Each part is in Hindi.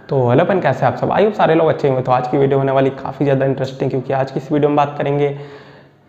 तो हेलो पेन, कैसे आप सब? आई होप सारे लोग अच्छे होंगे। तो आज की वीडियो होने वाली काफ़ी ज़्यादा इंटरेस्टिंग, क्योंकि आज की इस वीडियो में बात करेंगे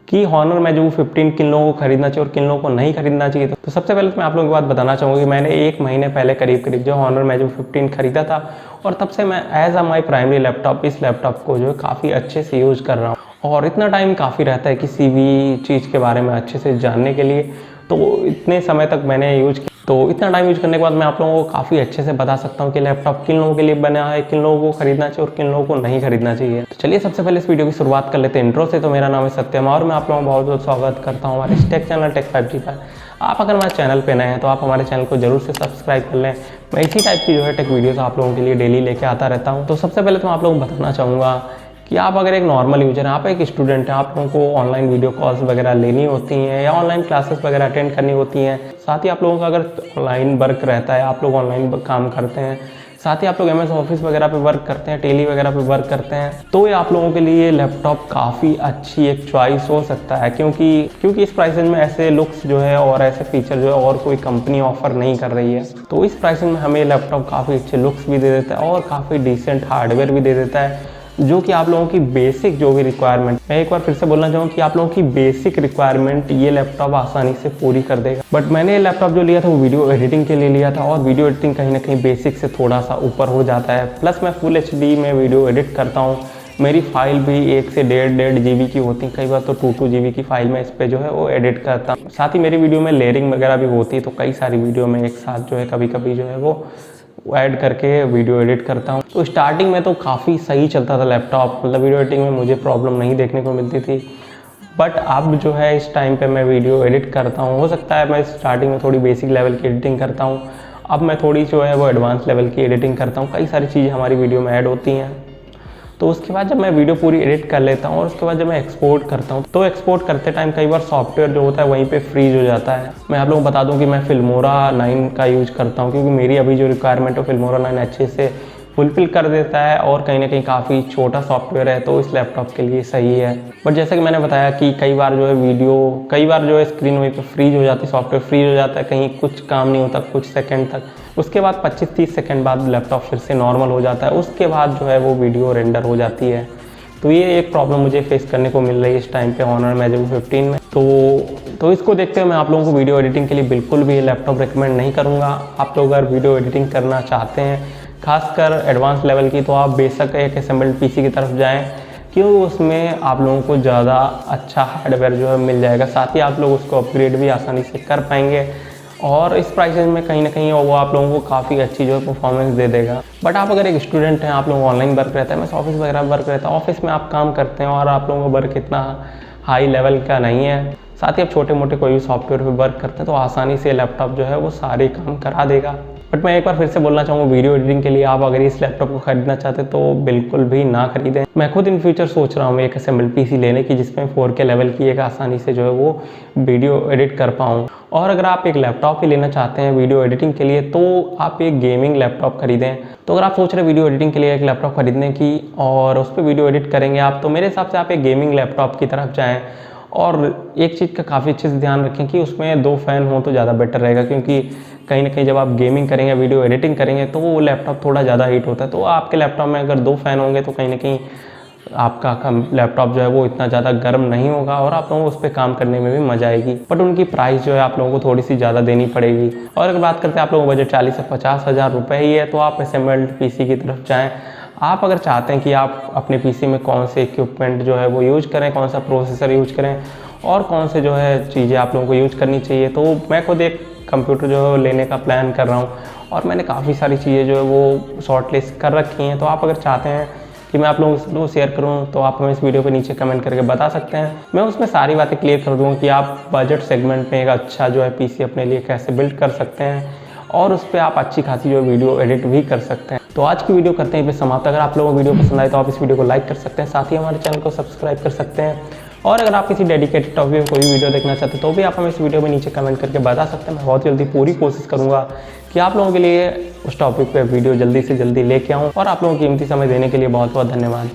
कि हॉनर मैजिक 15 किन लोगों को खरीदना चाहिए और किन लोगों को नहीं खरीदना चाहिए। तो सबसे पहले तो मैं आप लोगों की बात बताना चाहूँगा कि मैंने 1 महीने पहले करीब जो हॉनर मैजिक 15 खरीदा था, और तब से मैं as a my primary laptop इस लैपटॉप को जो है काफ़ी अच्छे से यूज़ कर रहा हूँ। और इतना टाइम काफ़ी रहता है किसी भी चीज़ के बारे में अच्छे से जानने के लिए, तो इतने समय तक मैंने यूज़ किया। तो इतना टाइम यूज करने के बाद मैं आप लोगों को काफ़ी अच्छे से बता सकता हूँ कि लैपटॉप किन लोगों के लिए बना है, किन लोगों को खरीदना चाहिए और किन लोगों को नहीं खरीदना चाहिए। तो चलिए सबसे पहले इस वीडियो की शुरुआत कर लेते हैं इंट्रो से। तो मेरा नाम है सत्यम और मैं आप लोगों का बहुत बहुत स्वागत करता हूँ हमारे टेक चैनल टेक 5G पर। आप अगर हमारे चैनल पे नए हैं तो आप हमारे चैनल को जरूर से सब्सक्राइब कर लें। मैं इसी टाइप की जो है टेक वीडियोस आप लोगों के लिए डेली लेके आता रहता हूँ। तो सबसे पहले तो मैं आप लोगों को बताना चाहूँगा कि आप अगर एक नॉर्मल यूजर हैं, आप एक स्टूडेंट हैं, आप लोगों को ऑनलाइन वीडियो कॉल्स वगैरह लेनी होती हैं या ऑनलाइन क्लासेस वगैरह अटेंड करनी होती हैं, साथ ही आप लोगों का अगर ऑनलाइन वर्क रहता है, आप लोग ऑनलाइन काम करते हैं, साथ ही आप लोग MS ऑफिस वगैरह पे वर्क करते हैं, टेली वगैरह पे वर्क करते हैं, तो ये आप लोगों के लिए लैपटॉप काफ़ी अच्छी एक चॉइस हो सकता है। क्योंकि इस प्राइसिंग में ऐसे लुक्स जो है और ऐसे फीचर जो है और कोई कंपनी ऑफर नहीं कर रही है। तो इस प्राइसिंग में हमें लैपटॉप काफ़ी अच्छे लुक्स भी दे देता है और काफ़ी डिसेंट हार्डवेयर भी दे देता है, जो कि आप लोगों की बेसिक जो भी रिक्वायरमेंट, मैं एक बार फिर से बोलना चाहूँ कि आप लोगों की बेसिक रिक्वायरमेंट ये लैपटॉप आसानी से पूरी कर देगा। बट मैंने ये लैपटॉप जो लिया था वो वीडियो एडिटिंग के लिए लिया था, और वीडियो एडिटिंग कहीं ना कहीं बेसिक से थोड़ा सा ऊपर हो जाता है। प्लस मैं फुल HD में वीडियो एडिट करता हूँ, मेरी फाइल भी 1 से 1.5 GB की होती है, कई बार तो 2 GB की फाइल में इस पर जो है वो एडिट करता हूँ। साथ ही मेरी वीडियो में लेयरिंग वगैरह भी होती है, तो कई सारी वीडियो में एक साथ जो है कभी कभी जो है वो ऐड करके वीडियो एडिट करता हूँ। तो स्टार्टिंग में तो काफ़ी सही चलता था लैपटॉप, मतलब वीडियो एडिटिंग में मुझे प्रॉब्लम नहीं देखने को मिलती थी। बट अब जो है इस टाइम पे मैं वीडियो एडिट करता हूँ, हो सकता है मैं स्टार्टिंग में थोड़ी बेसिक लेवल की एडिटिंग करता हूँ, अब मैं थोड़ी जो है वो एडवांस लेवल की एडिटिंग करता हूँ। कई सारी चीज़ें हमारी वीडियो में ऐड होती हैं। तो उसके बाद जब मैं वीडियो पूरी एडिट कर लेता हूँ और उसके बाद जब मैं एक्सपोर्ट करता हूँ, तो एक्सपोर्ट करते टाइम कई बार सॉफ्टवेयर जो होता है वहीं पे फ्रीज हो जाता है। मैं आप लोगों को बता दूँ कि मैं फिल्मोरा 9 का यूज़ करता हूँ, क्योंकि मेरी अभी जो रिक्वायरमेंट है फिल्मोरा 9 अच्छे से फुलफिल कर देता है, और कहीं ना कहीं काफ़ी छोटा सॉफ्टवेयर है, तो इस लैपटॉप के लिए सही है। बट जैसा कि मैंने बताया कि कई बार जो है स्क्रीन वहीं पे फ्रीज हो जाती है, सॉफ्टवेयर फ्रीज हो जाता है, कहीं कुछ काम नहीं होता कुछ सेकंड तक। उसके बाद 25-30 सेकंड बाद लैपटॉप फिर से नॉर्मल हो जाता है, उसके बाद जो है वो वीडियो रेंडर हो जाती है। तो ये एक प्रॉब्लम मुझे फेस करने को मिल रही है इस टाइम पे हॉनर मैजिक 15 में। तो इसको देखते हुए मैं आप लोगों को वीडियो एडिटिंग के लिए बिल्कुल भी ये लैपटॉप रिकमेंड नहीं करूँगा। आप लोग अगर वीडियो एडिटिंग करना चाहते हैं, खासकर एडवांस लेवल की, तो आप बेशक एक असेंबल्ड PC की तरफ जाएं, क्यों उसमें आप लोगों को ज़्यादा अच्छा हार्डवेयर जो है मिल जाएगा, साथ ही आप लोग उसको अपग्रेड भी आसानी से कर पाएंगे, और इस प्राइसेज में कहीं ना कहीं वो आप लोगों को काफ़ी अच्छी जो है परफॉर्मेंस दे देगा। बट आप अगर एक स्टूडेंट हैं, आप लोगों को ऑनलाइन वर्क रहता है, मैं ऑफिस वगैरह वर्क रहता है, ऑफिस में आप काम करते हैं और आप लोगों का वर्क इतना हाई लेवल का नहीं है, साथ ही आप छोटे मोटे कोई भी सॉफ्टवेयर पर वर्क करते हैं, तो आसानी से लैपटॉप जो है वो सारे काम करा देगा। बट मैं एक बार फिर से बोलना चाहूँगा, वीडियो एडिटिंग के लिए आप अगर इस लैपटॉप को खरीदना चाहते हैं तो बिल्कुल भी ना खरीदें। मैं खुद इन फ्यूचर सोच रहा हूँ एक असेंबल्ड PC लेने की, जिसमें 4K लेवल की एक आसानी से जो है वो वीडियो एडिट कर पाऊँ। और अगर आप एक लैपटॉप ही लेना चाहते हैं वीडियो एडिटिंग के लिए, तो आप एक गेमिंग लैपटॉप खरीदें। तो अगर आप सोच रहे हैं वीडियो एडिटिंग के लिए एक लैपटॉप खरीदने की और उस पर वीडियो एडिट करेंगे आप, तो मेरे हिसाब से आप एक गेमिंग लैपटॉप की तरफ जाएँ। और एक चीज़ का काफ़ी अच्छे से ध्यान रखें कि उसमें 2 फैन हो तो ज़्यादा बेटर रहेगा, क्योंकि कहीं ना कहीं जब आप गेमिंग करेंगे, वीडियो एडिटिंग करेंगे, तो वो लैपटॉप थोड़ा ज़्यादा हीट होता है। तो आपके लैपटॉप में अगर 2 फैन होंगे तो कहीं ना कहीं आपका लैपटॉप जो है वो इतना ज़्यादा गर्म नहीं होगा और आप लोगों को उस पर काम करने में भी मजा आएगी। बट उनकी प्राइस जो है आप लोगों को थोड़ी सी ज़्यादा देनी पड़ेगी। और अगर बात करते हैं आप लोगों का बजट 40 से 50 हज़ार रुपये ही है, तो आप असेंबल्ड PC की तरफ जाएँ। आप अगर चाहते हैं कि आप अपने PC में कौन से इक्विपमेंट जो है वो यूज़ करें, कौन सा प्रोसेसर यूज़ करें और कौन से जो है चीज़ें आप लोगों को यूज़ करनी चाहिए, तो मैं खुद एक कंप्यूटर जो है वो लेने का प्लान कर रहा हूँ, और मैंने काफ़ी सारी चीज़ें जो है वो शॉर्ट लिस्ट कर रखी हैं। तो आप अगर चाहते हैं कि मैं आप लोगों को शेयर करूँ, तो आप हमें इस वीडियो पे नीचे कमेंट करके बता सकते हैं। मैं उसमें सारी बातें क्लियर कर दूँगा कि आप बजट सेगमेंट में एक अच्छा जो है PC अपने लिए कैसे बिल्ड कर सकते हैं, और उस पर आप अच्छी खासी जो वीडियो एडिट भी कर सकते हैं। तो आज की वीडियो करते हैं पे समाप्त। अगर आप लोगों को वीडियो पसंद आए तो आप इस वीडियो को लाइक कर सकते हैं, साथ ही हमारे चैनल को सब्सक्राइब कर सकते हैं। और अगर आप किसी डेडिकेटेड टॉपिक में कोई वीडियो देखना चाहते हैं तो भी आप हमें इस वीडियो में नीचे कमेंट करके बता सकते हैं। मैं बहुत जल्दी पूरी कोशिश करूँगा कि आप लोगों के लिए उस टॉपिक पे वीडियो जल्दी से जल्दी लेके आऊँ। और आप लोगों की कीमती समय देने के लिए बहुत बहुत धन्यवाद।